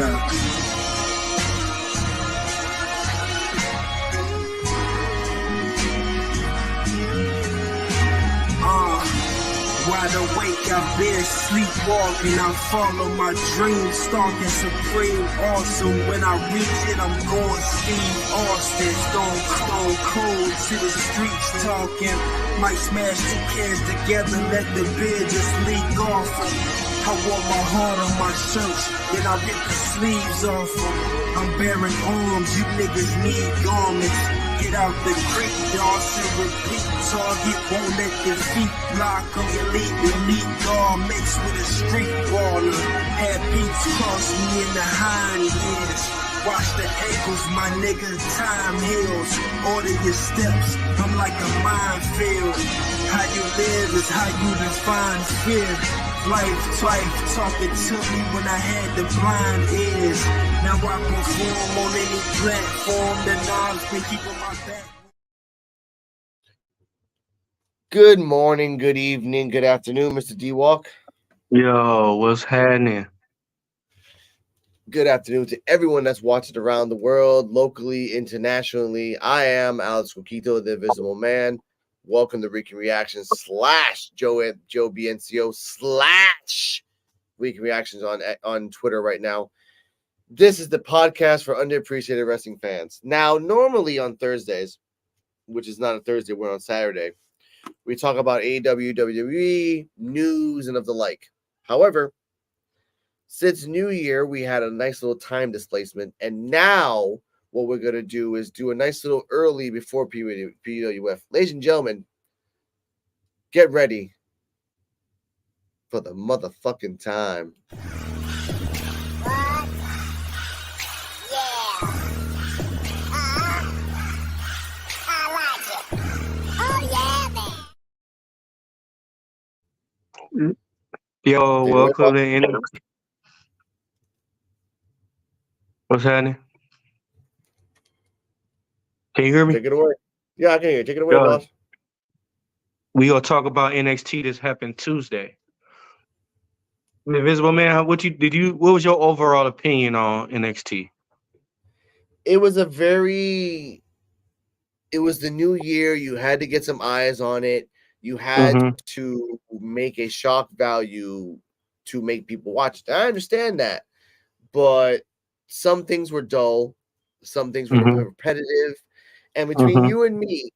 Wide awake, I've been sleepwalking. I follow my dreams, stalking supreme. Awesome, when I reach it, I'm going Steve Austin. Stone cold to the streets talking. Might smash two cans together, let the beer just leak off 'em. I wore my heart on my shirts, then I rip the sleeves off 'em. I'm bearing arms, you niggas need garments. Get out the creek, dance and repeat. Target won't let the feet block 'em. Elite garments with a street baller. Had beats cross me in the hind years. Watch the ankles, my nigga, time heals. Order your steps, I'm like a minefield. How you live is how you define fear. Life talking to me when I had the blind ears. Now I perform on any platform. The knobs been keeping my back. Good morning, good evening, good afternoon, Mr. D-Walk. Yo, what's happening? Good afternoon to everyone that's watching around the world, locally, internationally. I am Alex Coquito, the Invisible Man. Welcome to Weekend Reactions / Joe BNCO / Weekend Reactions on Twitter right now. This is the podcast for underappreciated wrestling fans. Now, normally on Thursdays, which is not a Thursday, we're on Saturday, we talk about AEW, WWE, news, and of the like. However, since New Year, we had a nice little time displacement, and now what we're going to do is do a nice little early before P.U.W.F. Ladies and gentlemen, get ready for the motherfucking time. Yo, welcome to NXT. What's happening? Can you hear me? Take it away. Yeah, I can hear you. Take it away, boss. We gonna talk about NXT. This happened Tuesday. Invisible Man, what was your overall opinion on NXT? It was the new year. You had to get some eyes on it. You had to make a shock value to make people watch it. I understand that, but some things were dull, some things were repetitive, and between you and me,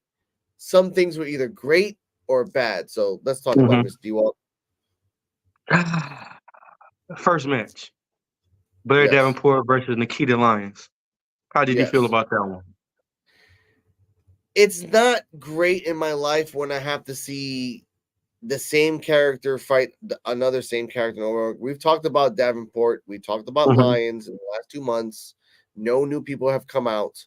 some things were either great or bad. So let's talk about Mr. D-Walk. First match, Blair Davenport versus Nikita Lyons. How did you feel about that one? It's not great in my life when I have to see the same character fight another same character. We've talked about Davenport. We talked about Lyons in the last 2 months. No new people have come out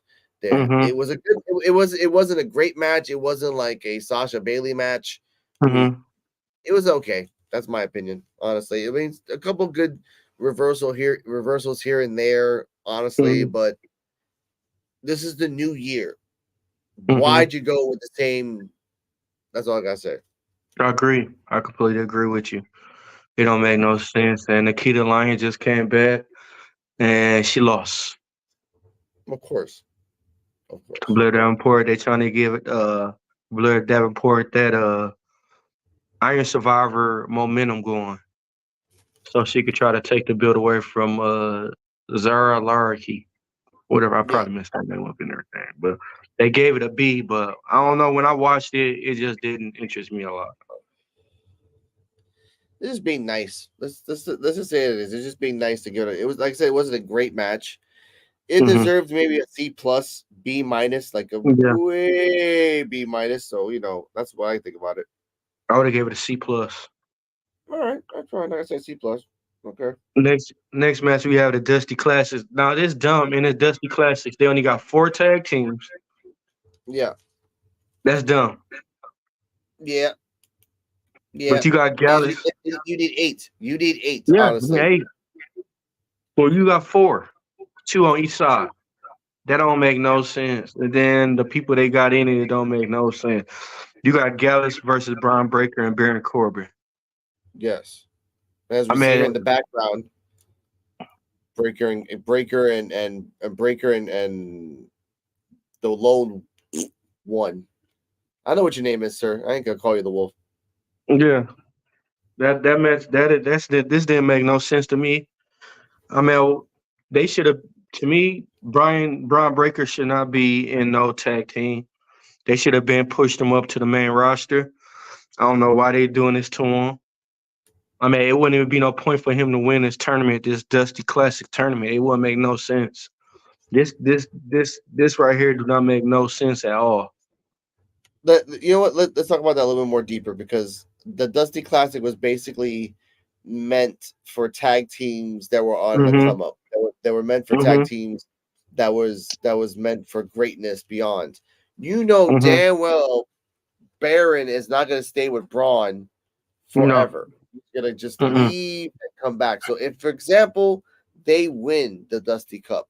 there. It was it wasn't a great match. It wasn't like a Sasha Bailey match. It was okay. That's my opinion, honestly. I mean, a couple good reversals here and there, honestly, but this is the new year. Why'd you go with the same? That's all I gotta say. I agree. I completely agree with you. It don't make no sense. And Nikita Lyons just came back and she lost. Of course. Blair Davenport, they trying to give Blair Davenport that Iron Survivor momentum going. So she could try to take the belt away from Zara Larky. Whatever, I probably messed that name up and everything. But they gave it a B, but I don't know. When I watched it, it just didn't interest me a lot. It's just being nice. Let's just say it is. It's just being nice to give it. It was, like I said, it wasn't a great match. It deserved maybe a C+, B-, like a way B-. So, that's what I think about it. I would have gave it a C+. All right. That's fine. Like I said, C+. Okay. Next match, we have the Dusty Classics. Now, this dumb. In the Dusty Classics, they only got 4 tag teams. Yeah. That's dumb. Yeah. But you got Gallus. You need 8. You need 8, yeah, honestly. 8. Well, you got 4. 2 on each side. That don't make no sense. And then the people they got in it don't make no sense. You got Gallus versus Braun Breaker and Baron Corbin. Yes. As we see in the background, Breaker and the lone one. I know what your name is, sir. I ain't gonna call you the wolf. Yeah, that match this didn't make no sense to me. I mean, they should have. To me, Brian Breaker should not be in no tag team. They should have been pushed him up to the main roster. I don't know why they doing this to him. I mean, it wouldn't even be no point for him to win this tournament, this Dusty Classic tournament. It wouldn't make no sense. This right here do not make no sense at all. You know what? Let's talk about that a little bit more deeper, because the Dusty Classic was basically meant for tag teams that were on the come up. They were meant for tag teams that was meant for greatness beyond. You know damn well Baron is not going to stay with Braun forever. He's going to just leave and come back. So if, for example, they win the Dusty Cup,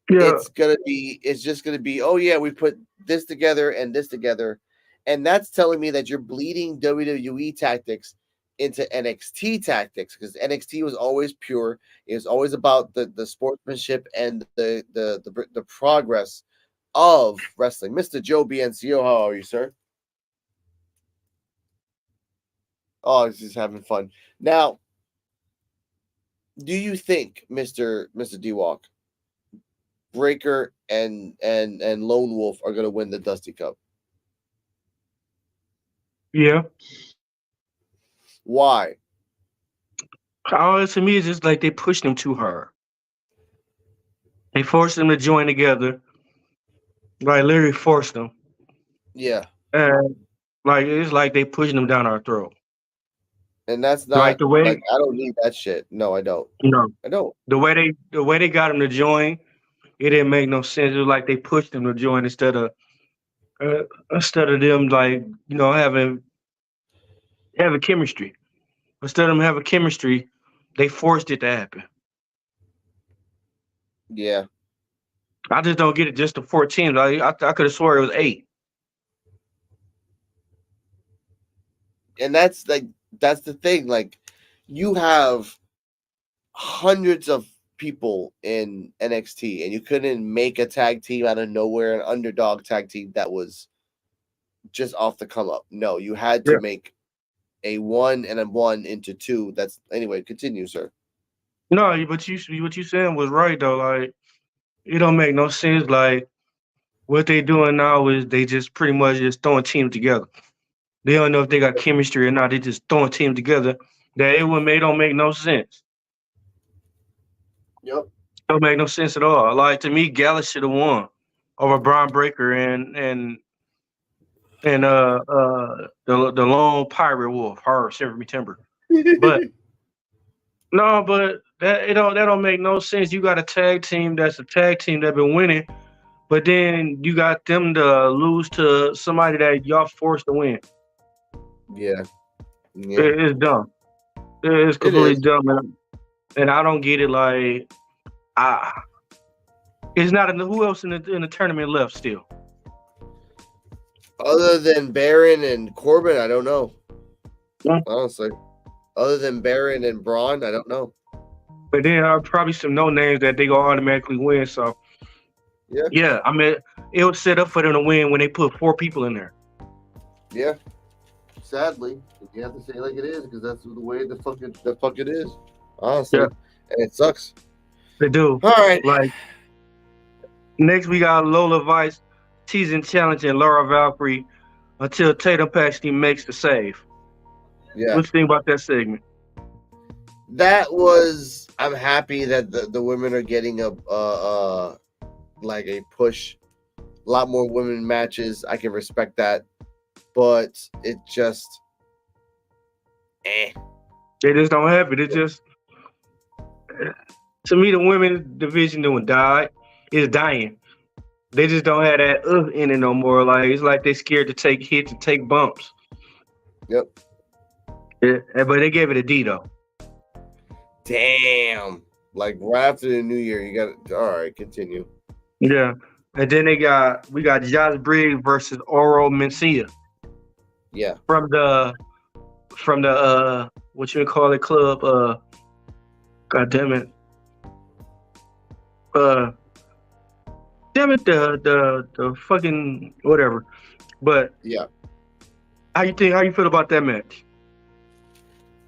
it's just gonna be, oh yeah, we put this together and this together, and that's telling me that you're bleeding WWE tactics into NXT tactics, because NXT was always pure. It was always about the sportsmanship and the progress of wrestling. Mr. Joe BNCO, how are you, sir? Oh, he's just having fun. Now, do you think, Mr. D-Walk, Breaker and Lone Wolf are going to win the Dusty Cup? Yeah. Why? To me, it's just like they pushed them too hard. They forced them to join together. Like, literally forced them. Yeah. And like, it's like they pushing them down our throat. And that's not like the way. Like, I don't need that shit. No, I don't. No, I don't. The way they got them to join, it didn't make no sense. It was like they pushed them to join instead of them, like, having chemistry. Instead of them having chemistry, they forced it to happen. Yeah. I just don't get it. Just the 4 teams. I could have swore it was 8. And that's the thing. Like, you have hundreds of people in NXT, and you couldn't make a tag team out of nowhere, an underdog tag team that was just off the come up. No, you had to make a 1 and a 1 into 2. That's anyway. Continue, sir. No, but what you saying was right though. Like, it don't make no sense. Like, what they doing now is they just pretty much just throwing teams together. They don't know if they got chemistry or not. They just throwing teams together. That it don't make no sense. Yep. Don't make no sense at all. Like, to me, Gallus should have won over Braun Breaker and the lone pirate wolf, her Silver Timber. But no, but that don't make no sense. You got a tag team that's been winning, but then you got them to lose to somebody that y'all forced to win. Yeah. It's dumb. It's completely dumb, and I don't get it. Like, it's not who else in the tournament left still? Other than Baron and Corbin, I don't know. Honestly, other than Baron and Braun, I don't know. But then there are probably some no names that they gonna automatically win. So yeah. I mean, it was set up for them to win when they put 4 people in there. Yeah. Sadly, you have to say it like it is, because that's the way the fuck it is. Honestly, and it sucks. They do. All right. Like, next we got Lola Vice teasing challenging Laura Valkyrie until Tatum Paxton makes the save. Yeah. What do you think about that segment? That was. I'm happy that the women are getting a push. A lot more women matches. I can respect that. But it just, They just don't have it. It just, to me, the women's division is dying. They just don't have that in it no more. Like, it's like they're scared to take hits and take bumps. Yep. Yeah, but they gave it a D though. Damn. Like, right after the new year, you got it. All right, continue. Yeah. And then we got Josh Briggs versus Oro Mencia. Yeah. From the what you call it club, God damn it. Uh, damn it, the fucking whatever. But Yeah, how you feel about that match?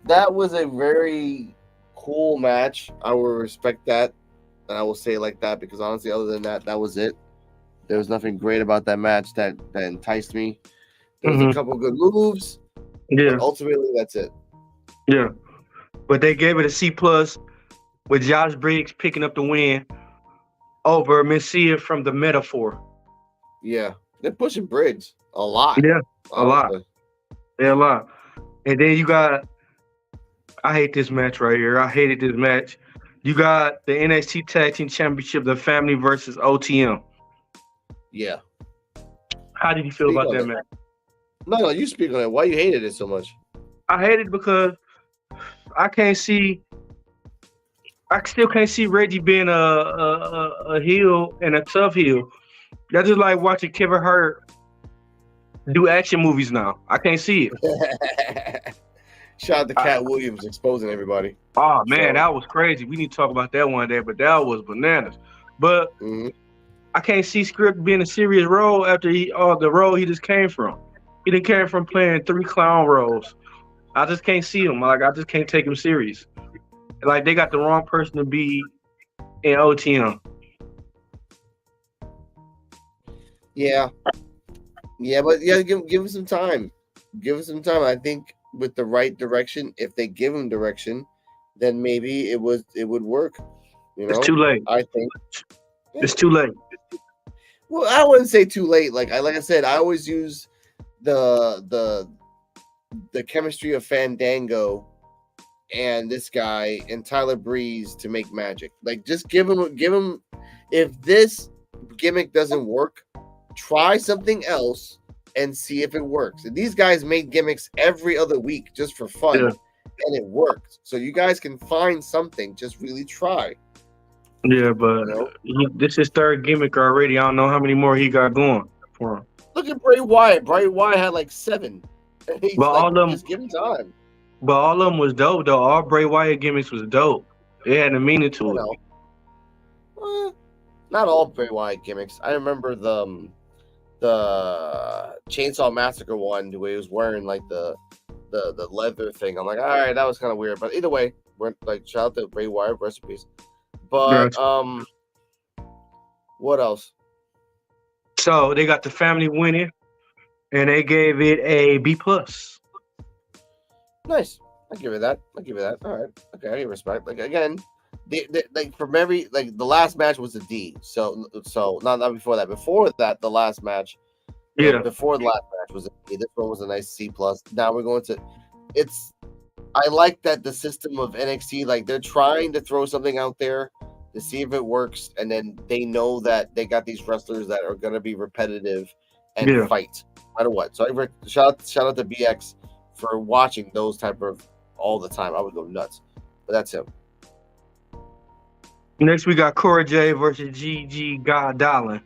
that was a very cool match. I will respect that, and I will say it like that because honestly, other than that, that was it. There was nothing great about that match that enticed me. There was a Mm-hmm. couple good moves, but Yeah, ultimately, that's it. yeah. But they gave it a C plus with Josh Briggs picking up the win over Messiah from the Metaphor. Yeah, they're pushing Briggs a lot, Yeah, a lot. honestly. Yeah, a lot. And then you got, I hate this match right here. I hated this match. You got the NXT Tag Team Championship, the Family versus OTM. Yeah. How did you feel Speak about on that it. match? No, you speak on it. Why you hated it so much? I hate it because I can't see. I still can't see Reggie being a heel and a tough heel. That's just like watching Kevin Hart do action movies now. I can't see it. Shout out to Cat Williams exposing everybody. Oh man, So, that was crazy. We need to talk about that one day, but that was bananas. But I can't see Script being a serious role after the role he just came from. He didn't came from playing 3 clown roles. I just can't see him. Like I just can't take him serious. Like they got the wrong person to be in OTM. yeah, but give him some time. Give him some time. I think with the right direction, if they give him direction, then maybe it would work. You know, It's too late. I think It's too late. Well, I wouldn't say too late. Like I said, I always use the chemistry of Fandango and this guy and Tyler Breeze to make magic. Like just give him if this gimmick doesn't work, try something else and see if it works. And these guys made gimmicks every other week just for fun, and it worked. So you guys can find something, just really try. Yeah, but this is third gimmick already. I don't know how many more he got going for him. Look at Bray Wyatt. Bray Wyatt had like 7. He's but like, all of them, just give him time. But all of them was dope though. All Bray Wyatt gimmicks was dope. It had a meaning to it. Not all Bray Wyatt gimmicks. I remember the Chainsaw Massacre one where he was wearing like the leather thing. I'm like, all right, that was kind of weird. But either way, we're like, shout out to Bray Wyatt recipes. But what else? So they got the family winning, and they gave it a B plus. Nice. I give it that. All right. Okay, I give respect. Like again, like from every the last match was a D. So not before that. Before that, the last match. Yeah. Before the last match was a D. This one was a nice C plus. Now we're going to. I like that the system of NXT, like they're trying to throw something out there to see if it works, and then they know that they got these wrestlers that are going to be repetitive and fight no matter what. So shout out to BX for watching those type of all the time. I would go nuts, but that's him. Next we got Cora J versus Gigi Godolin.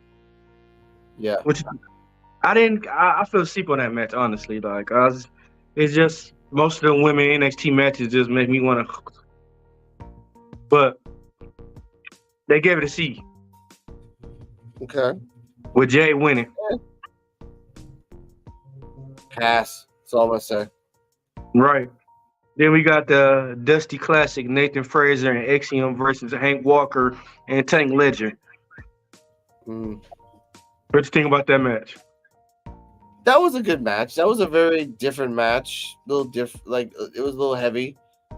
Yeah, which I feel sleep on that match, honestly. Like it's just most of the women NXT matches just make me want to. But they gave it a C. Okay. With Jay winning. Pass. That's all I'm gonna say. Right. Then we got the Dusty Classic, Nathan Fraser and Axiom versus Hank Walker and Tank Ledger. What you think about that match? That was a good match. That was a very different match. A little different, like it was a little heavy,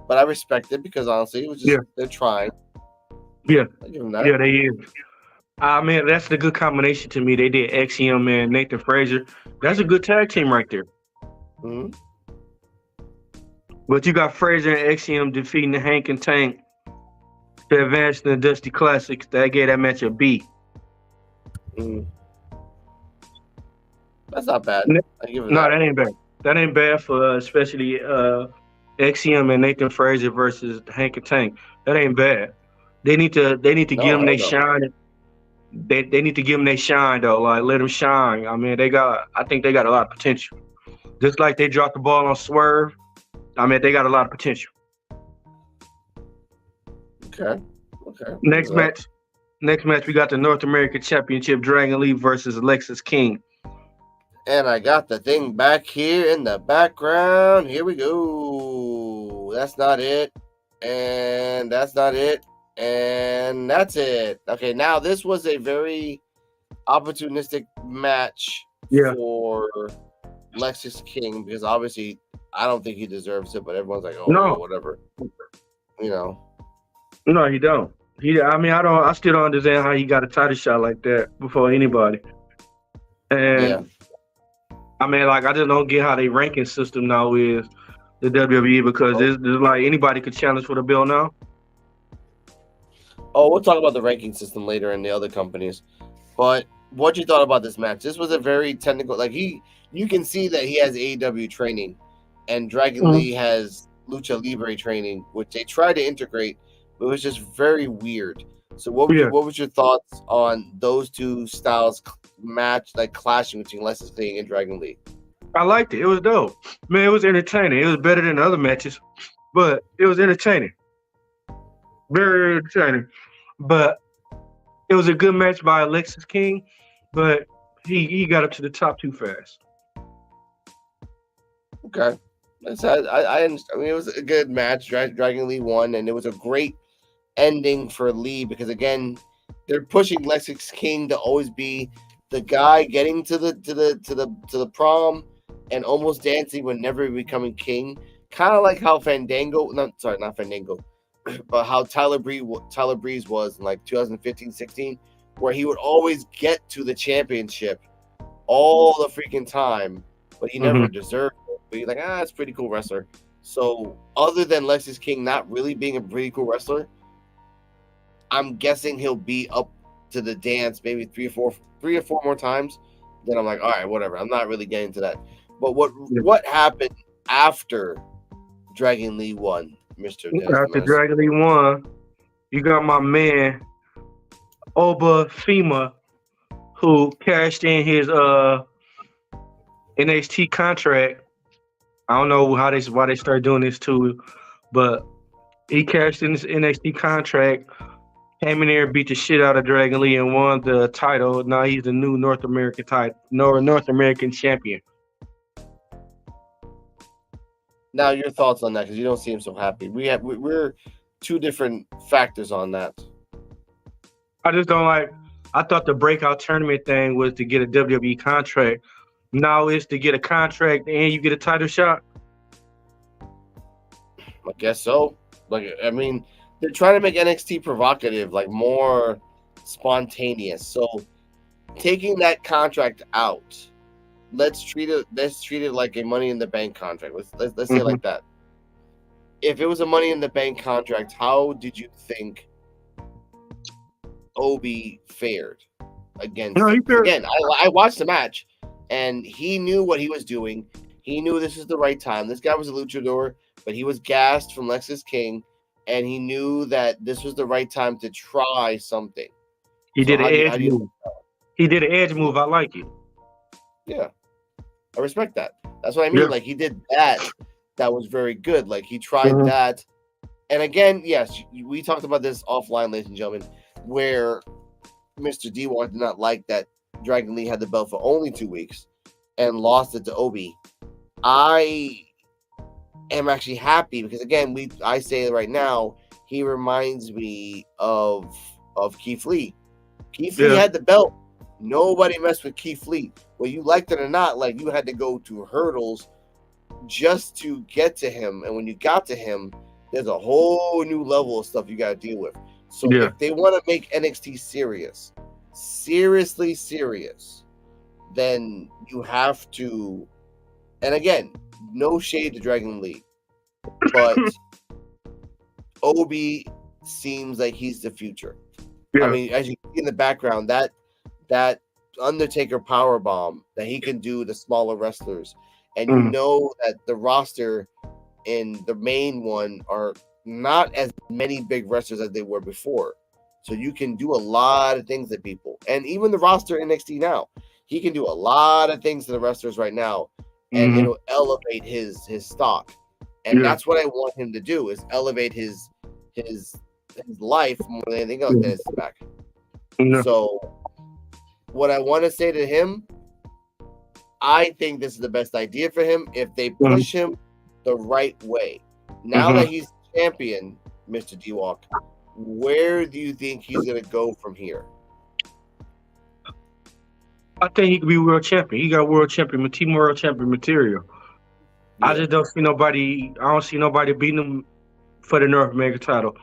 but I respect it because honestly, it was just they're trying. Yeah, I give them that. Yeah, they is. Man, that's the good combination to me. They did Axiom and Nathan Fraser. That's a good tag team right there. But you got Fraser and Axiom defeating Hank and Tank to advance in the Dusty Classics. That gave that match a B. That's not bad. I give it that ain't bad. That ain't bad for especially Axiom and Nathan Fraser versus Hank and Tank. That ain't bad. They need to give them their shine. They need to give them their shine though. Like let them shine. I mean, I think they got a lot of potential. Just like they dropped the ball on Swerve. I mean, they got a lot of potential. Okay. Next Next match, we got the North American Championship, Dragon Lee versus Alexis King. And I got the thing back here in the background. Here we go. That's not it. And that's not it. And that's it. Okay, now this was a very opportunistic match for Lexus King because obviously I don't think he deserves it, but everyone's like, oh, no, whatever. You know. No, he don't. I still don't understand how he got a title shot like that before anybody. And I mean, like, I just don't get how they ranking system now is the WWE because it's like anybody could challenge for the belt now. Oh, we'll talk about the ranking system later in the other companies. But what you thought about this match? This was a very technical, like you can see that he has AEW training and Dragon Lee has Lucha Libre training, which they tried to integrate, but it was just very weird. So what was your thoughts on those two styles match, like clashing between Lexus King and Dragon Lee? I liked it. It was dope. Man, it was entertaining. It was better than the other matches, but it was entertaining. Very entertaining. But it was a good match by Alexis King, but he got up to the top too fast. Okay. I understand. I mean, it was a good match. Dragon Lee won, and it was a great ending for Lee because again, they're pushing Lexus King to always be the guy getting to the prom and almost dancing but never becoming king. Kind of like how not Fandango, but how Tyler Breeze was in like 2015-16, where he would always get to the championship all the freaking time, but he never deserved it. But he's like, it's a pretty cool wrestler. So other than Lexus King not really being a pretty cool wrestler, I'm guessing he'll be up to the dance maybe three or four more times. Then I'm like, all right, whatever. I'm not really getting to that. But what happened after Dragon Lee won, Mr. After Dragon Lee won, you got my man Oba Fema, who cashed in his NXT contract. I don't know why they started doing this too, but he cashed in his NXT contract, came in there, beat the shit out of Dragon Lee, and won the title. Now he's the new North American champion. Now your thoughts on that, because you don't seem so happy. We're two different factors on that. I just don't like. I thought the breakout tournament thing was to get a WWE contract. Now it's to get a contract and you get a title shot. I guess so. Like, I mean, they're trying to make NXT provocative, like more spontaneous. So taking that contract out, let's treat it like a Money in the Bank contract. Let's say it like that. If it was a Money in the Bank contract, how did you think Obi fared against? Again, I watched the match, and he knew what he was doing. He knew this is the right time. This guy was a luchador, but he was gassed from Lexus King, and he knew that this was the right time to try something. He did an edge move. He did an edge move. I like it. Yeah, I respect that. That's what I mean. Yeah. Like, he did that. That was very good. Like, he tried that. And again, yes, we talked about this offline, ladies and gentlemen, where Mr. D-Walk did not like that Dragon Lee had the belt for only 2 weeks and lost it to Obi. I am actually happy because, again, I say it right now, he reminds me of Keith Lee. Keith Lee had the belt. Nobody messed with Keith Lee. Whether you liked it or not, like, you had to go through hurdles just to get to him. And when you got to him, there's a whole new level of stuff you got to deal with. So if they want to make NXT seriously serious, then you have to, and again, no shade to Dragon Lee, but Obi seems like he's the future. I mean, as you see in the background, that Undertaker powerbomb that he can do to smaller wrestlers, and you know that the roster in the main one are not as many big wrestlers as they were before. So you can do a lot of things to people. And even the roster in NXT now, he can do a lot of things to the wrestlers right now, and it'll elevate his stock. And that's what I want him to do, is elevate his life more than anything else. Dennis is back. No. So what I want to say to him, I think this is the best idea for him if they push him the right way. Now that he's champion, Mr. D-Walk, where do you think he's going to go from here? I think he could be world champion. He got world champion material. Yeah. I just don't see nobody. I don't see nobody beating him for the North American title.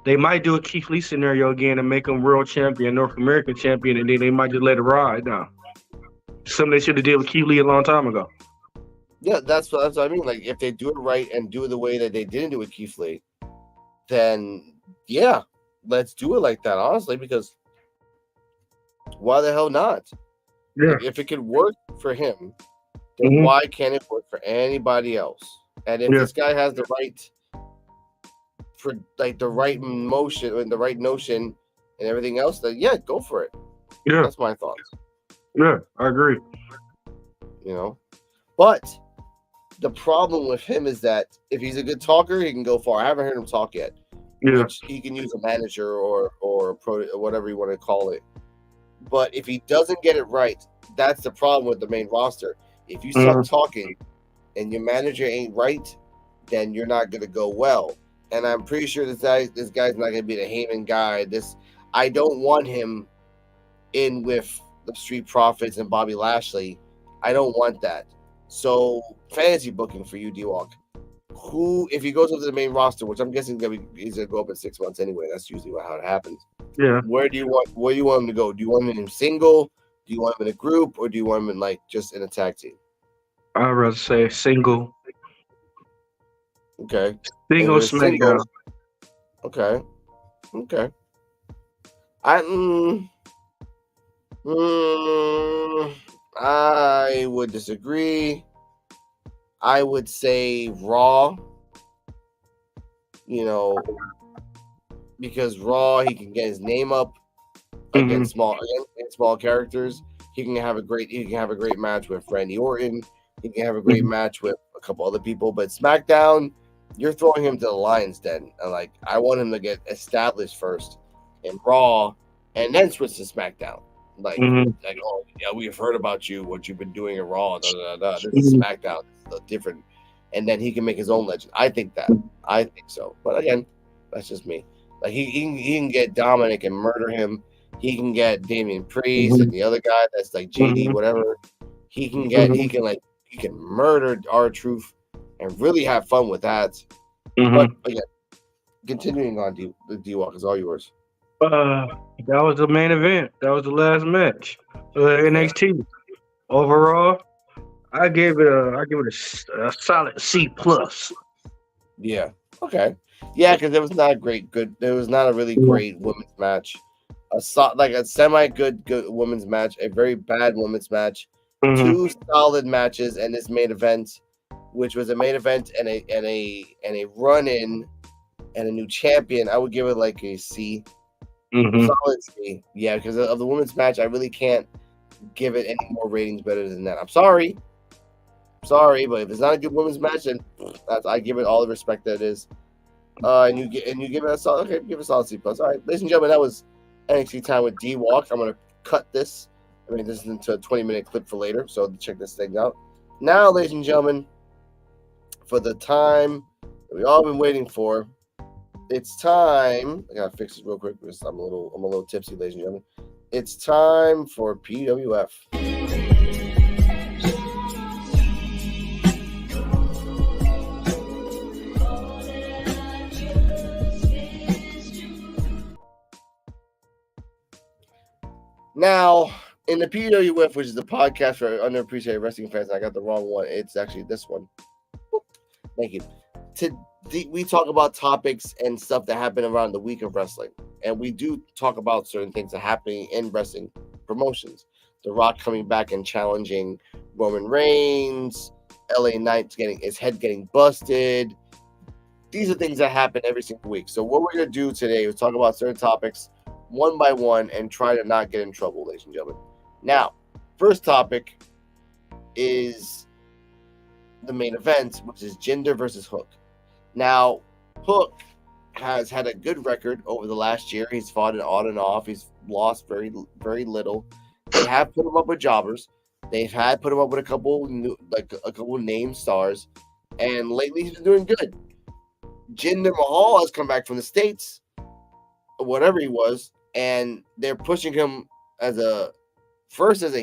They might do a Keith Lee scenario again and make him world champion, North American champion, and then they might just let it ride now. Something they should have did with Keith Lee a long time ago. Yeah, that's what I mean. Like, if they do it right and do it the way that they didn't do with Keith Lee, then yeah, let's do it like that, honestly, because why the hell not? Yeah. Like, if it could work for him, then why can't it work for anybody else? And if this guy has the right motion and the right notion and everything else, then yeah, go for it. Yeah, that's my thoughts. Yeah, I agree. You know, but the problem with him is that if he's a good talker, he can go far. I haven't heard him talk yet. Yeah, which he can use a manager or whatever you want to call it. But if he doesn't get it right, that's the problem with the main roster. If you suck talking and your manager ain't right, then you're not going to go well. And I'm pretty sure this guy's not going to be the Heyman guy. I don't want him in with the Street Profits and Bobby Lashley. I don't want that. So fantasy booking for you, D-Walk. Who, if he goes up to the main roster, which I'm guessing he's gonna go up in 6 months anyway. That's usually how it happens. Yeah. Where do you want him to go? Do you want him in single? Do you want him in a group, or do you want him in like just in a tag team? I'd rather say single. Okay. Single SmackDown. Okay. I would disagree. I would say Raw, because Raw, he can get his name up against small characters. He can have a great match with Randy Orton. He can have a great match with a couple other people. But SmackDown, you're throwing him to the Lion's Den. And I want him to get established first in Raw and then switch to SmackDown. Oh yeah, we've heard about you, what you've been doing in Raw. This is SmackDown. It's different, and then he can make his own legend. I think so. But again, that's just me. He can get Dominic and murder him. He can get Damian Priest and the other guy that's like JD, whatever. He can murder R-Truth and really have fun with that. But again, continuing on, D-Walk is all yours. That was the main event. That was the last match. NXT. Overall, I gave it a solid C+. Yeah. Okay. Yeah, because there was not a really great women's match. A semi-good women's match, a very bad women's match, 2 solid matches, and this main event, which was a main event and a run-in and a new champion. I would give it like a C. Solid C. Yeah, because of the women's match, I really can't give it any more ratings better than that. I'm sorry, but if it's not a good women's match, then I give it all the respect that it is. And you give it a solid. Okay, give it a solid C+. All right, ladies and gentlemen, that was NXT time with D-Walk. I'm gonna cut this. This is into a 20-minute clip for later, so check this thing out. Now, ladies and gentlemen, for the time that we all been waiting for. It's time. I gotta fix this real quick because I'm a little tipsy, ladies and gentlemen. It's time for P.U.W.F. Now, in the P.U.W.F, which is the podcast for underappreciated wrestling fans, I got the wrong one. It's actually this one. Thank you. We talk about topics and stuff that happen around the week of wrestling. And we do talk about certain things that are happening in wrestling promotions. The Rock coming back and challenging Roman Reigns. LA Knight's getting his head getting busted. These are things that happen every single week. So what we're going to do today is talk about certain topics one by one and try to not get in trouble, ladies and gentlemen. Now, first topic is the main event, which is Jinder versus Hook. Now, Hook has had a good record over the last year. He's fought it on and off. He's lost very, very little. They have put him up with jobbers. They've had put him up with a couple name stars, and lately he's been doing good. Jinder Mahal has come back from the States, or whatever he was, and they're pushing him as a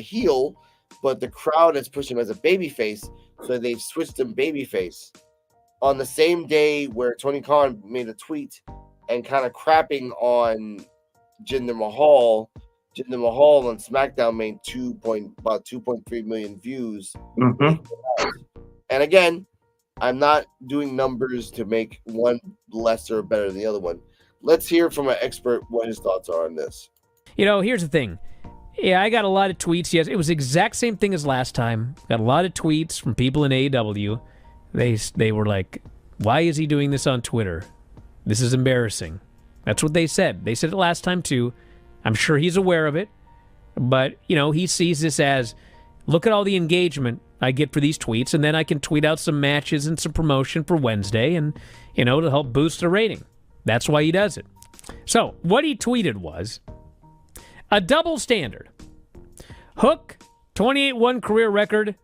heel, but the crowd has pushed him as a babyface, so they've switched him babyface. On the same day where Tony Khan made a tweet and kind of crapping on Jinder Mahal on SmackDown made about 2.3 million views. Mm-hmm. And again, I'm not doing numbers to make one lesser or better than the other one. Let's hear from an expert what his thoughts are on this. Here's the thing. Yeah, I got a lot of tweets. Yes, it was the exact same thing as last time. Got a lot of tweets from people in AEW. They were like, why is he doing this on Twitter? This is embarrassing. That's what they said. They said it last time too. I'm sure he's aware of it. But, he sees this as, look at all the engagement I get for these tweets, and then I can tweet out some matches and some promotion for Wednesday and, to help boost the rating. That's why he does it. So, what he tweeted was, a double standard. Hook, 28-1 career record,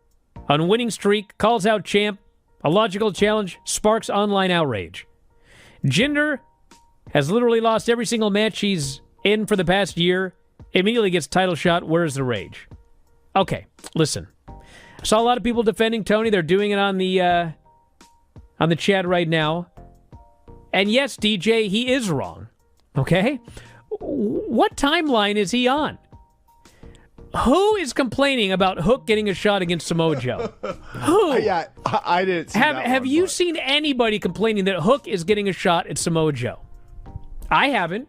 on winning streak, calls out champ, a logical challenge, sparks online outrage. Jinder has literally lost every single match he's in for the past year, immediately gets title shot, where's the rage? Okay, listen. I saw a lot of people defending Tony. They're doing it on the chat right now. And yes, DJ, he is wrong. Okay? What timeline is he on? Who is complaining about Hook getting a shot against Samoa Joe? Who? Yeah, I didn't see Have you seen anybody complaining that Hook is getting a shot at Samoa Joe? I haven't.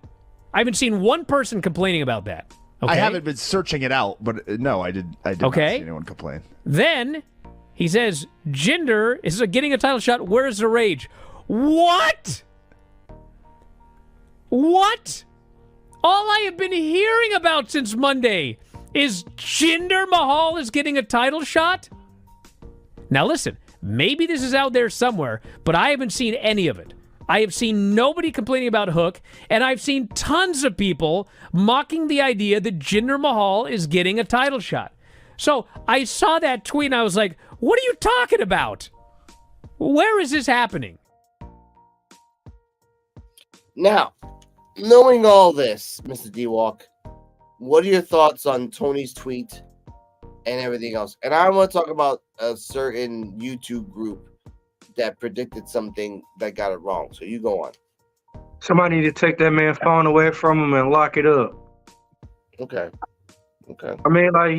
I haven't seen one person complaining about that. Okay? I haven't been searching it out, but no, I did not see anyone complain. Then he says, Jinder is getting a title shot. Where's the rage? What? What? All I have been hearing about since Monday is Jinder Mahal is getting a title shot? Now listen, maybe this is out there somewhere, but I haven't seen any of it. I have seen nobody complaining about Hook, and I've seen tons of people mocking the idea that Jinder Mahal is getting a title shot. So I saw that tweet and I was like, what are you talking about? Where is this happening? Now, knowing all this, Mr. D-Walk, what are your thoughts on Tony's tweet and everything else? And I want to talk about a certain YouTube group that predicted something that got it wrong. So you go on. Somebody need to take that man's phone away from him and lock it up. Okay. I mean, like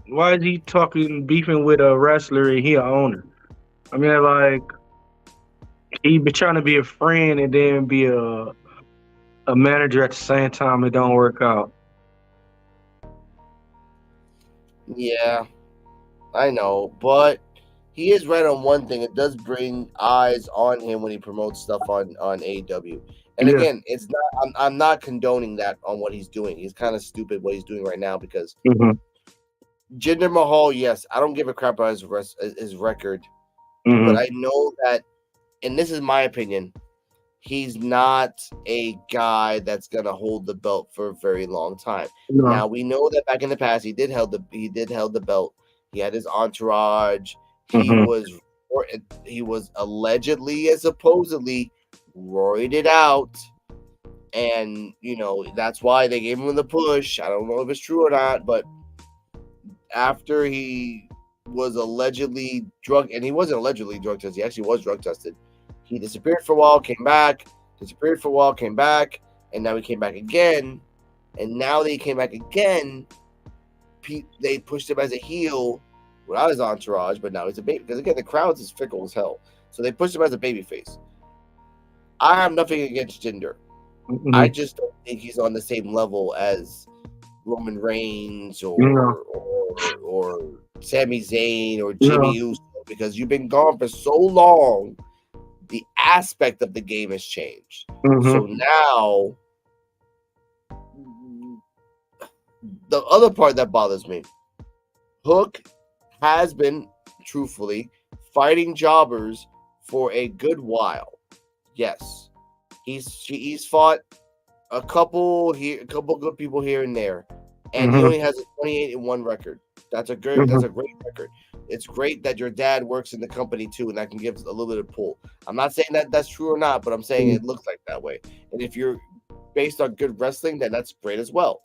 why is he talking beefing with a wrestler and he a owner? I mean, like he been trying to be a friend and then be a manager at the same time. It don't work out. Yeah, I know, but he is right on one thing. It does bring eyes on him when he promotes stuff on AEW. And again, it's not. I'm not condoning that on what he's doing. He's kind of stupid what he's doing right now because Jinder Mahal. Yes, I don't give a crap about his record, but I know that, and this is my opinion, he's not a guy that's gonna hold the belt for a very long time. No. Now we know that back in the past he did held the belt. He had his entourage. He was allegedly and supposedly roided out, and that's why they gave him the push. I don't know if it's true or not, but after he was allegedly drug, and he wasn't allegedly drug tested, he actually was drug tested. He disappeared for a while, came back, and now he came back again. And now that he came back again, they pushed him as a heel without his entourage, but now he's a baby. Because again, the crowd's as fickle as hell. So they pushed him as a babyface. I have nothing against Jinder. I just don't think he's on the same level as Roman Reigns or Sami Zayn or Jimmy Uso, because you've been gone for so long. The aspect of the game has changed. So now, the other part that bothers me, Hook has been, truthfully, fighting jobbers for a good while. Yes, he's fought a couple good people here and there, and he only has a 28-1 record. That's a great record. It's great that your dad works in the company too, and that can give a little bit of pull. I'm not saying that that's true or not, but I'm saying it looks like that way. And if you're based on good wrestling, then that's great as well.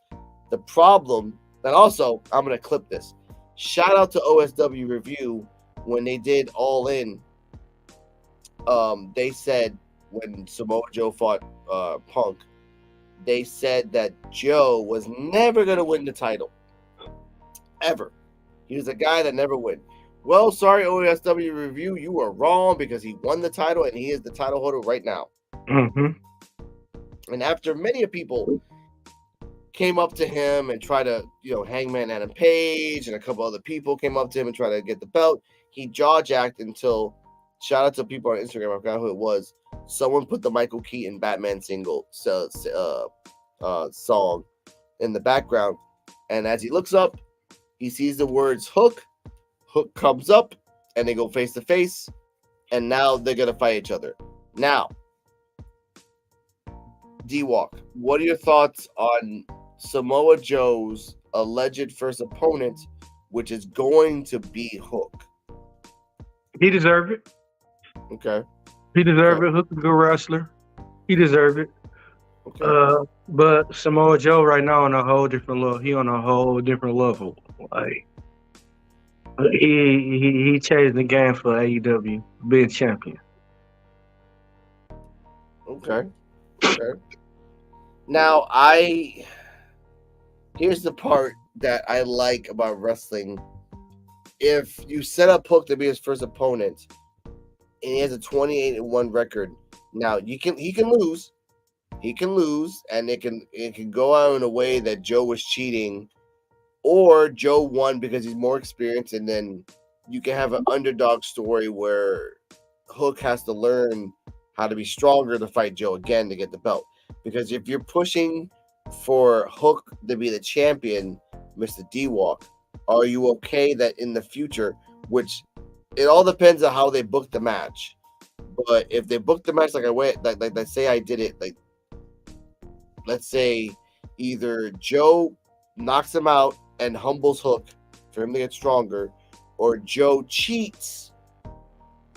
The problem, and also I'm gonna clip this. Shout out to OSW Review when they did All In. They said when Samoa Joe fought Punk, they said that Joe was never gonna win the title. Ever. He was a guy that never win. Well, sorry, OSW Review, you were wrong because he won the title and he is the title holder right now. And after many people came up to him and tried to, Hangman Adam Page and a couple other people came up to him and tried to get the belt, he jaw-jacked until, shout out to people on Instagram, I forgot who it was, someone put the Michael Keaton Batman single song in the background. And as he looks up, he sees the words Hook. Hook comes up, and they go face to face, and now they're gonna fight each other. Now, D-Walk, what are your thoughts on Samoa Joe's alleged first opponent, which is going to be Hook? He deserved it. Okay. He deserved it. Hook is a good wrestler. He deserved it. Okay. But Samoa Joe right now on a whole different level. He on a whole different level. Like he changed the game for AEW, being champion. Okay. Now here's the part that I like about wrestling. If you set up Hook to be his first opponent, and he has a 28-1 record, now he can lose. He can lose, and it can go out in a way that Joe was cheating, or Joe won because he's more experienced, and then you can have an underdog story where Hook has to learn how to be stronger to fight Joe again to get the belt. Because if you're pushing for Hook to be the champion, Mr. D-Walk, are you okay that in the future, which it all depends on how they book the match, but if they book the match like let's say I did it, like let's say either Joe knocks him out and humbles Hook for him to get stronger, or Joe cheats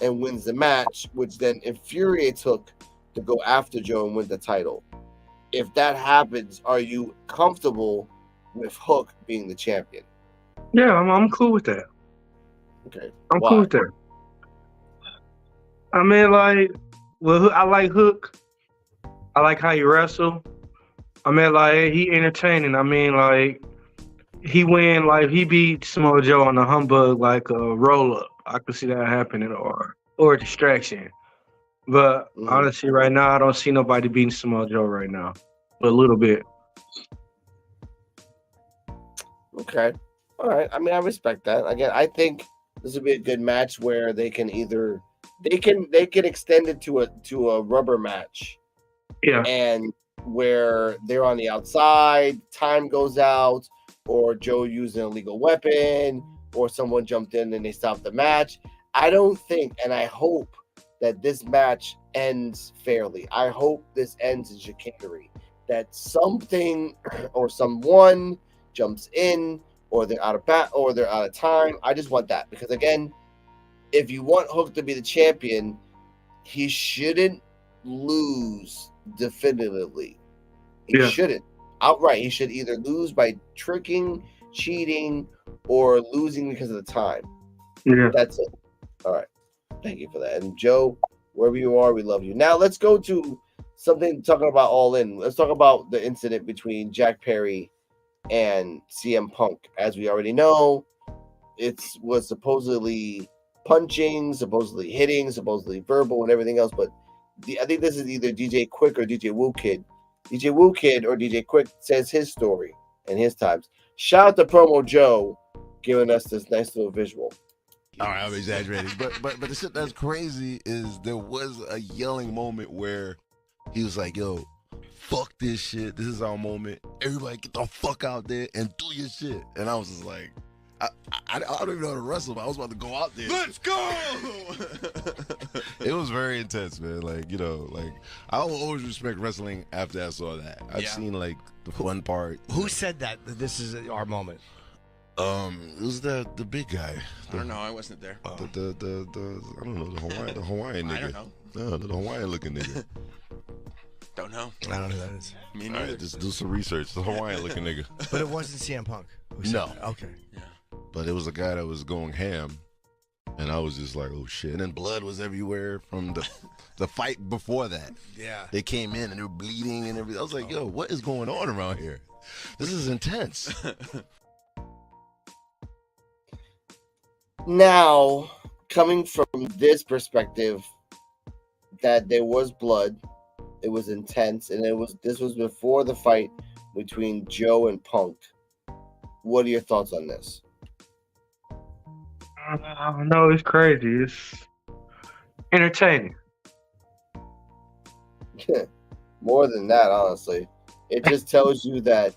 and wins the match, which then infuriates Hook to go after Joe and win the title. If that happens, are you comfortable with Hook being the champion? Yeah, I'm cool with that. Okay. I'm cool with that. I mean, I like Hook. I like how he wrestle. I mean, he entertaining. I mean, he win, he beat Samoa Joe on a humbug, like a roll-up. I could see that happening, or a distraction. But honestly, right now, I don't see nobody beating Samoa Joe right now. But a little bit. Okay. All right. I mean, I respect that. Again, I think this would be a good match where they can either they can extend it to a rubber match. Yeah. And where they're on the outside, time goes out, or Joe used an illegal weapon, or someone jumped in and they stopped the match. I don't think, and I hope that this match ends fairly. I hope this ends in chicanery. That something or someone jumps in, or they're out of time. I just want that, because again, if you want Hook to be the champion, he shouldn't lose definitively. He shouldn't outright. He should either lose by tricking, cheating, or losing because of the time. Yeah, that's it. All right, thank you for that. And Joe, wherever you are, we love you. Now let's go to something talking about All In. Let's talk about the incident between Jack Perry and CM Punk. As we already know, it was supposedly punching, supposedly hitting, supposedly verbal, and everything else. But I think this is either DJ Quick or DJ Woo Kid. DJ Woo Kid or DJ Quick says his story and his times. Shout out to Promo Joe giving us this nice little visual. All right, I'm exaggerating, but the shit that's crazy is there was a yelling moment where he was like, "Yo, fuck this shit. This is our moment. Everybody get the fuck out there and do your shit." And I was just like, I don't even know how to wrestle, but I was about to go out there. Let's go! It was very intense, man. Like, I will always respect wrestling after I saw that. I've seen, like, the fun part. Who said that this is our moment? It was the big guy. I don't know. I wasn't there. I don't know, the Hawaiian nigga. I don't know. No, the Hawaiian looking nigga. Don't know. I don't know who that is. Me All neither. right, just do some research. The Hawaiian looking nigga. But it wasn't CM Punk. No. Okay. Yeah. But it was a guy that was going ham, and I was just like, oh shit. And then blood was everywhere from the fight before that. Yeah. They came in and they were bleeding and everything. I was like, yo, what is going on around here? This is intense. Now, coming from this perspective, that there was blood, it was intense, and this was before the fight between Joe and Punk. What are your thoughts on this? No, it's crazy. It's entertaining. More than that, honestly. It just tells you that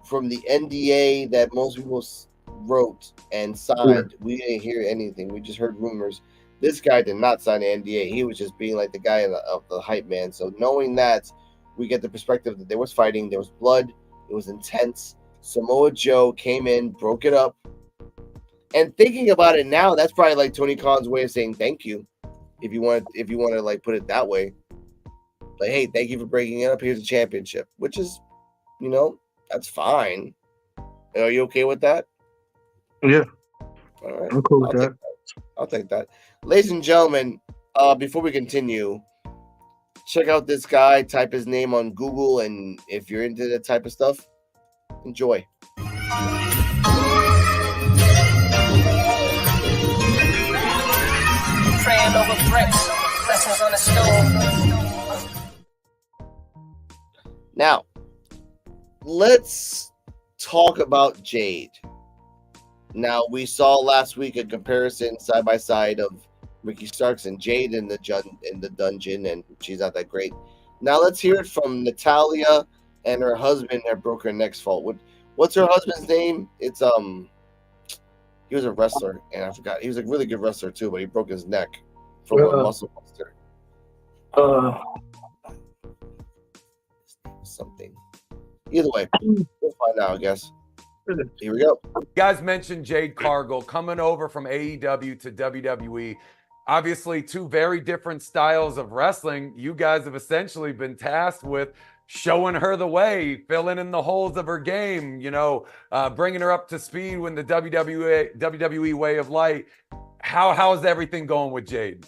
from the NDA that most people wrote and signed, we didn't hear anything. We just heard rumors. This guy did not sign the NDA. He was just being like the guy of the hype man. So knowing that, we get the perspective that there was fighting, there was blood, it was intense. Samoa Joe came in, broke it up. And thinking about it now, that's probably like Tony Khan's way of saying thank you. If you want to like put it that way. Like, hey, thank you for breaking it up. Here's a championship. Which is, that's fine. Are you okay with that? Yeah. All right. I'm cool with that. I'll take that. Ladies and gentlemen, before we continue, check out this guy, type his name on Google, and if you're into that type of stuff, enjoy. Praying over bricks, blessings on the stove. Now, let's talk about Jade. Now, we saw last week a comparison side by side of Ricky Starks and Jade in the dungeon, and she's not that great. Now, let's hear it from Natalya and her husband that broke her neck's fault. What's her husband's name? It's he was a wrestler, and I forgot. He was a really good wrestler too, but he broke his neck from a muscle buster. Something. Either way, we'll find out, I guess. Here we go. You guys mentioned Jade Cargill coming over from AEW to WWE. Obviously, two very different styles of wrestling. You guys have essentially been tasked with showing her the way, filling in the holes of her game, bringing her up to speed with the WWE way of life. How's everything going with Jade?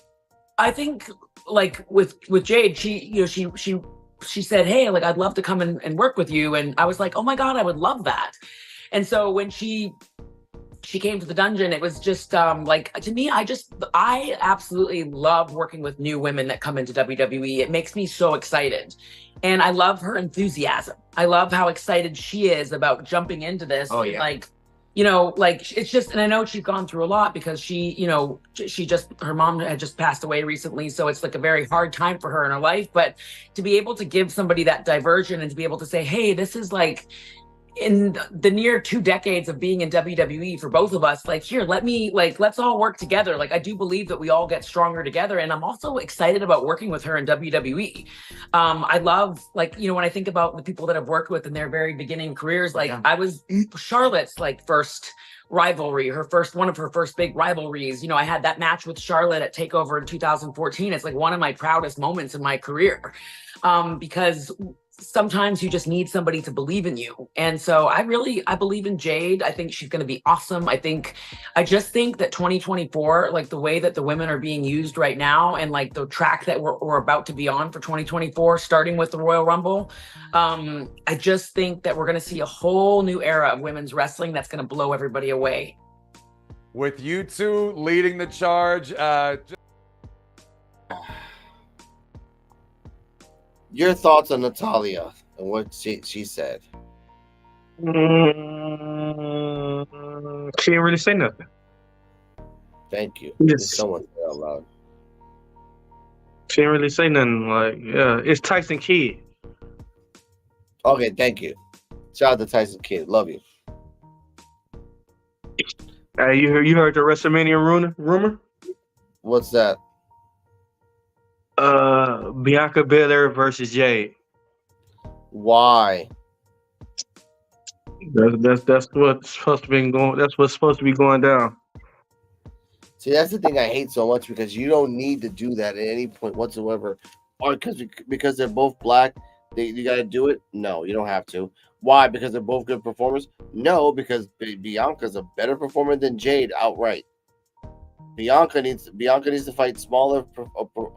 I think, like with Jade, she said, hey, like, I'd love to come and work with you. And I was like, oh my God, I would love that. And so when she came to the dungeon, it was just like, to me, I absolutely love working with new women that come into WWE. It makes me so excited. And I love her enthusiasm. I love how excited she is about jumping into this. Oh, yeah. It's just, and I know she's gone through a lot because her mom had just passed away recently. So it's like a very hard time for her in her life. But to be able to give somebody that diversion and to be able to say, hey, this is like, in the near 2 decades of being in WWE for both of us, like, here, let's all work together. Like, I do believe that we all get stronger together. And I'm also excited about working with her in WWE. I love, when I think about the people that I've worked with in their very beginning careers, I was Charlotte's first rivalry, one of her first big rivalries. I had that match with Charlotte at TakeOver in 2014. It's like one of my proudest moments in my career, because sometimes you just need somebody to believe in you. And so I believe in Jade. I think she's going to be awesome. I just think that 2024, like the way that the women are being used right now and like the track that we're about to be on for 2024, starting with the Royal Rumble, I just think that we're going to see a whole new era of women's wrestling that's going to blow everybody away. With you two leading the charge, Your thoughts on Natalya and what she said? She didn't really say nothing. Thank you. Yes. Someone say out loud. She didn't really say nothing. It's Tyson Kidd. Okay, thank you. Shout out to Tyson Kidd. Love you. Hey, you heard the WrestleMania rumor? What's that? Bianca Belair versus Jade. Why? That's what's supposed to be going. That's what's supposed to be going down. See, that's the thing I hate so much because you don't need to do that at any point whatsoever. Or because they're both black, you got to do it? No, you don't have to. Why? Because they're both good performers? No, because Bianca's a better performer than Jade outright. Bianca needs to fight smaller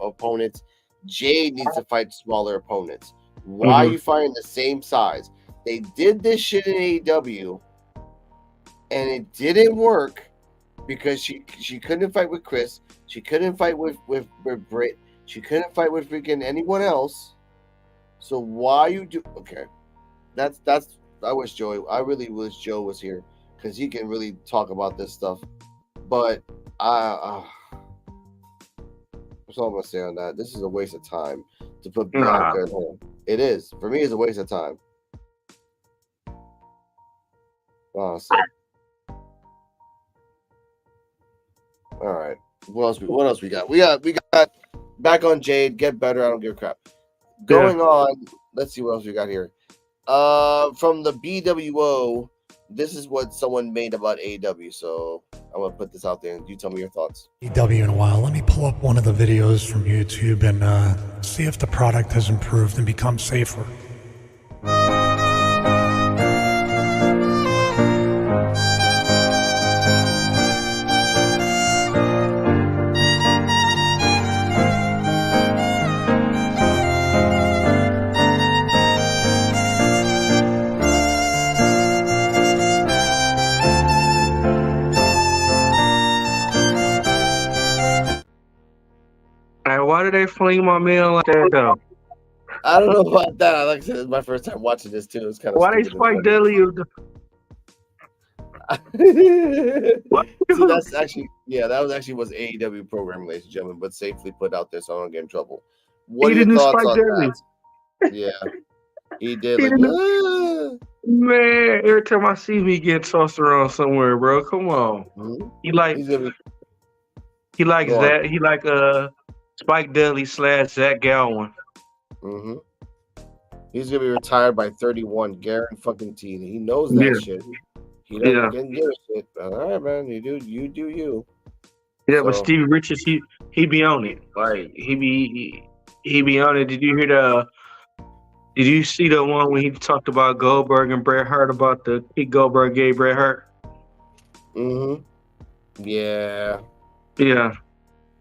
opponents. Jade needs to fight smaller opponents. Why are you fighting the same size? They did this shit in AEW, and it didn't work because she couldn't fight with Chris. She couldn't fight with Britt. She couldn't fight with freaking anyone else. So why you do? Okay, that's. I really wish Joe was here because he can really talk about this stuff. But that's all I'm gonna say on that. This is a waste of time to put Bianca in home. It is. For me, it's a waste of time. Awesome. All right. What else we got? We got back on Jade. Get better. I don't give a crap. Going on. Let's see what else we got here. From the BWO. This is what someone made about AEW. So I'm gonna put this out there, and you tell me your thoughts. AEW in a while. Let me pull up one of the videos from YouTube and see if the product has improved and become safer. Why did they fling my man like that though? I don't know about that. Like I said, it's my first time watching this too. It's kind of why they Spike Dudley? See, that's actually was AEW programming, ladies and gentlemen, but safely put out there so I don't get in trouble. What are your thoughts on that? Yeah, he did. Man, every time I see me get tossed around somewhere, bro, come on. Mm-hmm. He likes that. He like Spike Dudley / Zach Gowen. Mm-hmm. He's gonna be retired by 31. Guaranteed. He knows that shit. He doesn't give a shit. All right, man. You do you. Yeah, but Stevie Richards, he be on it. Like he be on it. Did you see the one when he talked about Goldberg and Bret Hart about the kick Goldberg gave Bret Hart? Mm-hmm. Yeah. Yeah.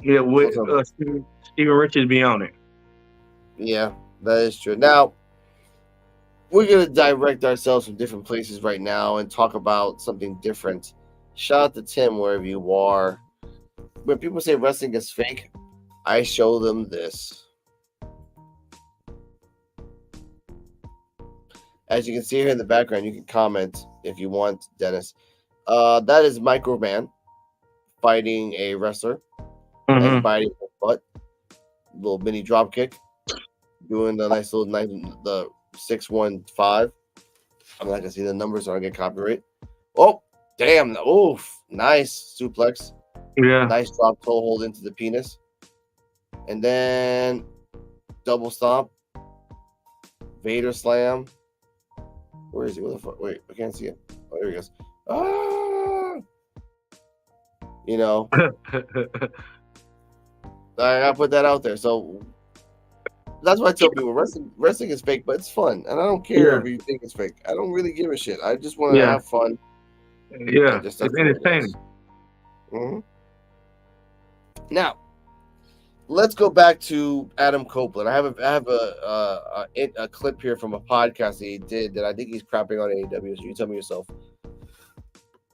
Yeah, with Steven Richards be on it. Yeah, that is true. Now, we're going to direct ourselves from different places right now and talk about something different. Shout out to Tim, wherever you are. When people say wrestling is fake, I show them this. As you can see here in the background, you can comment if you want, Dennis. That is Microman fighting a wrestler. And biting his butt. Little mini drop kick. Doing the the 615. I'm not gonna see the numbers, so I get copyright. Oh, damn! Oof! Nice suplex. Yeah. Nice drop toe hold into the penis, and then double stomp. Vader slam. Where is he? What the fuck? Wait, I can't see him. Oh, there he goes. Ah! You know. I gotta put that out there. So that's why I tell people wrestling is fake, but it's fun, and I don't care if you think it's fake. I don't really give a shit. I just want to have fun. Yeah, it's entertaining. Mm-hmm. Now, let's go back to Adam Copeland. I have a clip here from a podcast that he did that I think he's crapping on AEW. So you tell me yourself.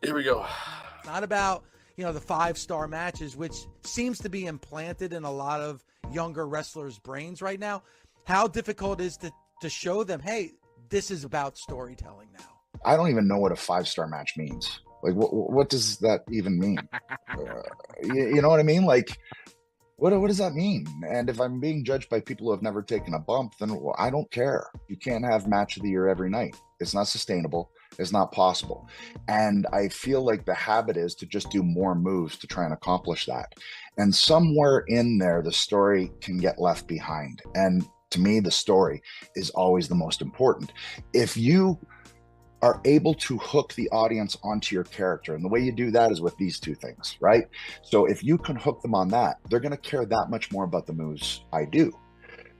Here we go. Not about the 5-star matches, which seems to be implanted in a lot of younger wrestlers' brains right now. How difficult is it to show them, hey, this is about storytelling now? I don't even know what a 5-star match means. Like, what does that even mean? You know what I mean? Like, what does that mean? And if I'm being judged by people who have never taken a bump, then I don't care. You can't have match of the year every night. It's not sustainable. It's not possible. And I feel like the habit is to just do more moves to try and accomplish that. And somewhere in there, the story can get left behind. And to me, the story is always the most important. If you are able to hook the audience onto your character, and the way you do that is with these two things, right? So if you can hook them on that, they're going to care that much more about the moves I do.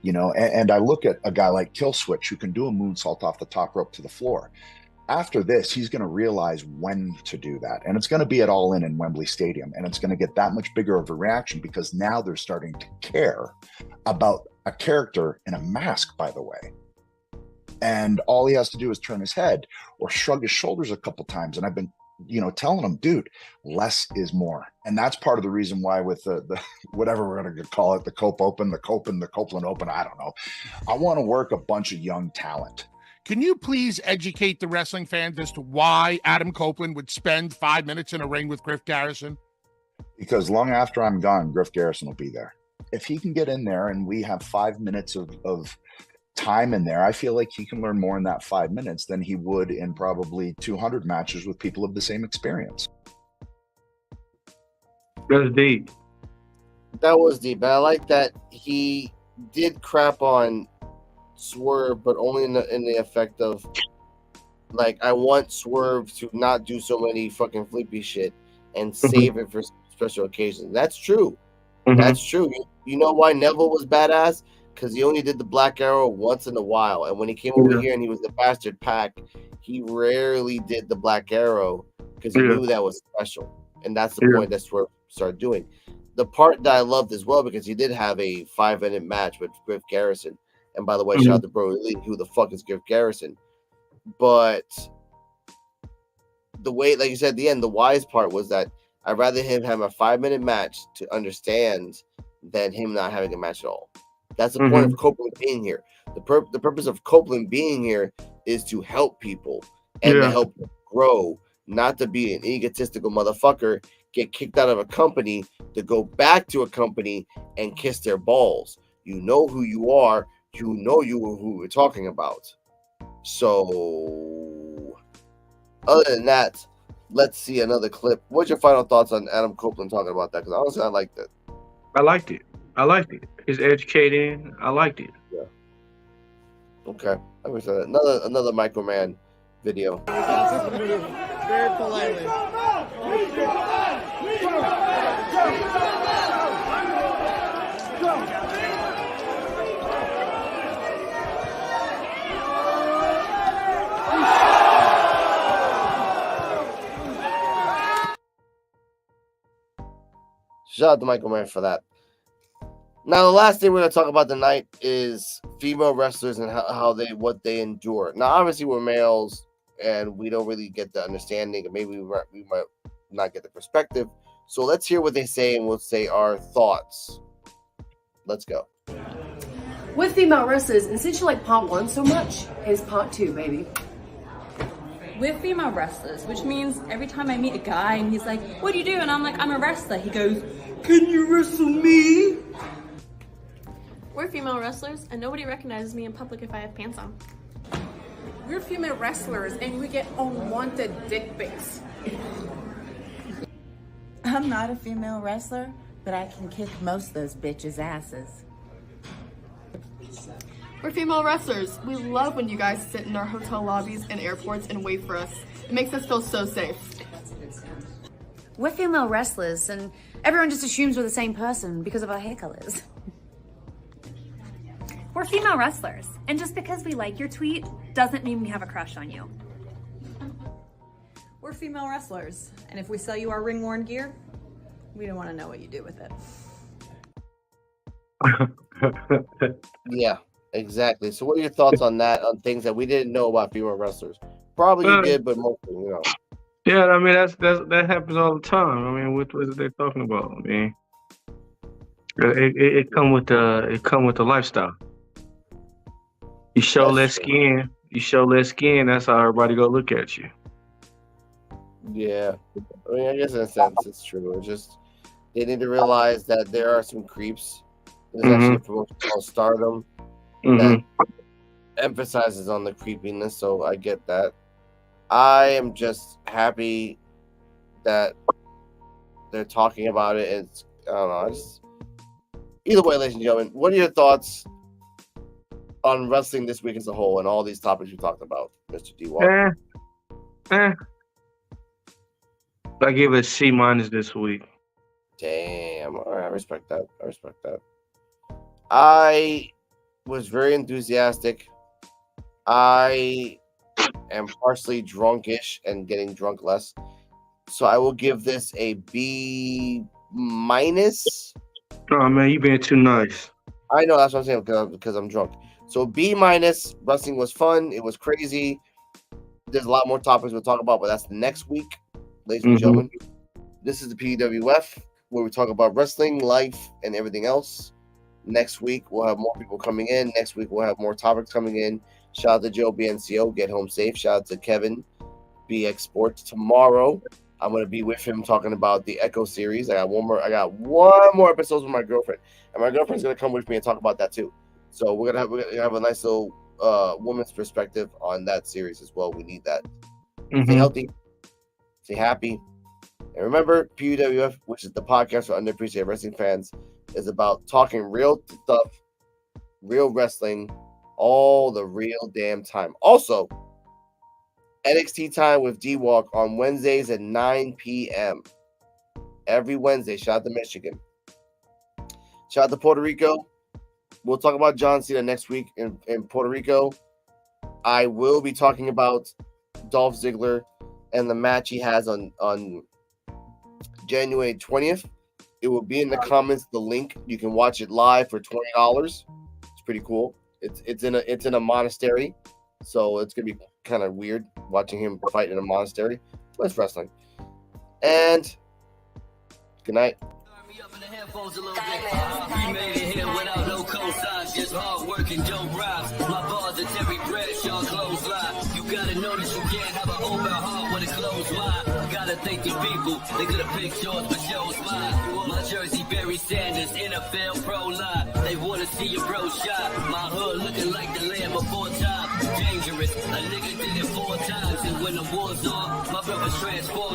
You know, and I look at a guy like Killswitch who can do a moonsault off the top rope to the floor. After this, he's going to realize when to do that. And it's going to be at All In Wembley Stadium. And it's going to get that much bigger of a reaction because now they're starting to care about a character in a mask, by the way. And all he has to do is turn his head or shrug his shoulders a couple times. And I've been, you know, telling him, dude, less is more. And that's part of the reason why with the whatever we're going to call it, the Cope Open, the Copeland Open, I don't know. I want to work a bunch of young talent. Can you please educate the wrestling fans as to why Adam Copeland would spend 5 minutes in a ring with Griff Garrison? Because long after I'm gone, Griff Garrison will be there. If he can get in there and we have 5 minutes of time in there, I feel like he can learn more in that 5 minutes than he would in probably 200 matches with people of the same experience. That's deep. That was deep. But I like that he did crap on Swerve, but only in the effect of, like, I want Swerve to not do so many fucking flippy shit and save it for special occasions. That's true. That's true. You know why Neville was badass? Because he only did the Black Arrow once in a while. And when he came over here and he was the Bastard Pack, he rarely did the Black Arrow because he knew that was special. And that's the point that Swerve started doing. The part that I loved as well, because he did have a 5-minute match with Griff Garrison. And by the way, shout out to Bro Lee, who the fuck is Griff Garrison? But the way, like you said at the end, the wise part was that I'd rather him have a 5-minute match to understand than him not having a match at all. That's the point of Copeland being here. The purpose of Copeland being here is to help people and to help grow, not to be an egotistical motherfucker, get kicked out of a company to go back to a company and kiss their balls. You know who you are. You know who we're talking about. So, other than that, let's see another clip. What's your final thoughts on Adam Copeland talking about that? Because honestly, I liked it. I liked it. It's educating. I liked it. Yeah. Okay. Like we said, another Microman video. Very politely. Shout out to Michael Mann for that. Now, the last thing we're going to talk about tonight is female wrestlers and what they endure. Now, obviously, we're males and we don't really get the understanding, and maybe we might not get the perspective. So let's hear what they say, and we'll say our thoughts. Let's go. With female wrestlers, and since you like part 1 so much, here's part 2, baby. With female wrestlers, which means every time I meet a guy and he's like, what do you do? And I'm like, I'm a wrestler. He goes, can you wrestle me? We're female wrestlers, and nobody recognizes me in public if I have pants on. We're female wrestlers, and we get unwanted dick pics. I'm not a female wrestler, but I can kick most of those bitches' asses. We're female wrestlers. We love when you guys sit in our hotel lobbies and airports and wait for us. It makes us feel so safe. We're female wrestlers, and everyone just assumes we're the same person because of our hair colors. We're female wrestlers, and just because we like your tweet doesn't mean we have a crush on you. We're female wrestlers, and if we sell you our ring-worn gear, we don't want to know what you do with it. Yeah, exactly. So what are your thoughts on that, on things that we didn't know about female wrestlers? Probably you did, but mostly, you know. Yeah, I mean, that happens all the time. I mean, what is they talking about? I mean, it come with the lifestyle. You show less skin. That's how everybody go look at you. Yeah, I mean, I guess in a sense it's true. It's just they need to realize that there are some creeps. There's actually a promotion called Stardom that emphasizes on the creepiness. So I get that. I am just happy that they're talking about it. It's I don't know. Either way, ladies and gentlemen, what are your thoughts on wrestling this week as a whole and all these topics we talked about, Mr. D. Walker? I give it a C- this week. Damn. All right, I respect that. I was very enthusiastic. I am partially drunkish and getting drunk less. So I will give this a B-. Oh man, you being too nice. I know, that's what I'm saying, because I'm drunk. So B-. Wrestling was fun. It was crazy. There's a lot more topics we'll talk about, but that's next week, ladies and gentlemen. This is the P.U.W.F, where we talk about wrestling, life, and everything else. Next week, we'll have more people coming in. Next week, we'll have more topics coming in. Shout out to Joe BNCO, get home safe. Shout out to Kevin, BX Sports. Tomorrow, I'm going to be with him talking about the Echo series. I got one more episode with my girlfriend, and my girlfriend's going to come with me and talk about that too. So we're gonna have a nice little woman's perspective on that series as well. We need that. Stay healthy, stay happy, and remember, P.U.W.F, which is the podcast for underappreciated wrestling fans, is about talking real stuff, real wrestling, all the real damn time. Also, NXT time with D-Walk on Wednesdays at 9 p.m. Every Wednesday. Shout out to Michigan. Shout out to Puerto Rico. We'll talk about John Cena next week in Puerto Rico. I will be talking about Dolph Ziggler and the match he has on January 20th. It will be in the comments, the link. You can watch it live for $20. It's pretty cool. It's in a monastery, so it's gonna be kind of weird watching him fight in a monastery. But it's wrestling. And good night. We made it here without no cosigns, just hard work and dope rhymes. My bars are Terry Bradshaw clothesline. You gotta know that you can't have an open heart with a closed mind. Gotta thank the people, they could've picked yours but chose mine. My jersey Barry Sanders, NFL pro line. They wanna see your bro shot. My hood looking like the land before time. Dangerous, a nigga did it 4 times, and when the war's on, my brothers transform